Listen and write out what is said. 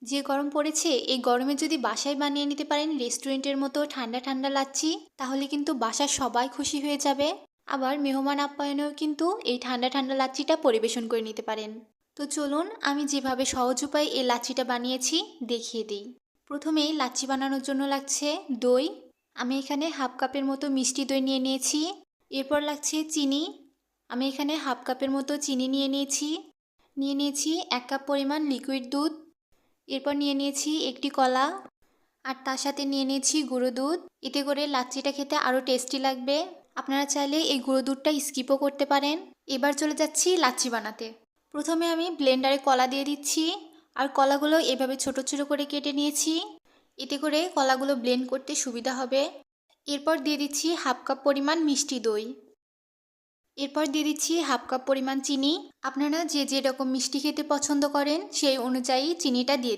যে গরম পড়েছে এই গরমে যদি বাসায় বানিয়ে নিতে পারেন রেস্টুরেন্টের মতো ঠান্ডা ঠান্ডা লাচ্ছি, তাহলে কিন্তু বাসার সবাই খুশি হয়ে যাবে। আবার মেহমান আপ্যায়নেও কিন্তু এই ঠান্ডা ঠান্ডা লাচ্ছিটা পরিবেশন করে নিতে পারেন। তো চলুন আমি যেভাবে সহজ উপায়ে এই লাচ্ছিটা বানিয়েছি দেখিয়ে দিই। প্রথমেই লাচ্ছি বানানোর জন্য লাগছে দই। আমি এখানে হাফ কাপের মতো মিষ্টি দই নিয়ে নিয়েছি। এরপর লাগছে চিনি। আমি এখানে হাফ কাপের মতো চিনি নিয়ে নিয়েছি 1 কাপ পরিমাণ লিকুইড দুধ। এরপর নিয়ে নিয়েছি একটি কলা, আর তার সাথে নিয়ে নিয়েছি গুঁড়ো দুধ। এতে করে লাচ্ছিটা খেতে আরও টেস্টি লাগবে। আপনারা চাইলে এই গুঁড়ো দুধটা স্কিপও করতে পারেন। এবার চলে যাচ্ছি লাচ্ছি বানাতে। প্রথমে আমি ব্লেন্ডারে কলা দিয়ে দিচ্ছি, আর কলাগুলো এভাবে ছোট ছোট করে কেটে নিয়েছি। এতে করে কলাগুলো ব্লেন্ড করতে সুবিধা হবে। এরপর দিয়ে দিচ্ছি হাফ কাপ পরিমাণ মিষ্টি দই। এরপর দিয়ে দিচ্ছি হাফ কাপ পরিমাণ চিনি। আপনারা যে যে রকম মিষ্টি খেতে পছন্দ করেন সেই অনুযায়ী চিনিটা দিয়ে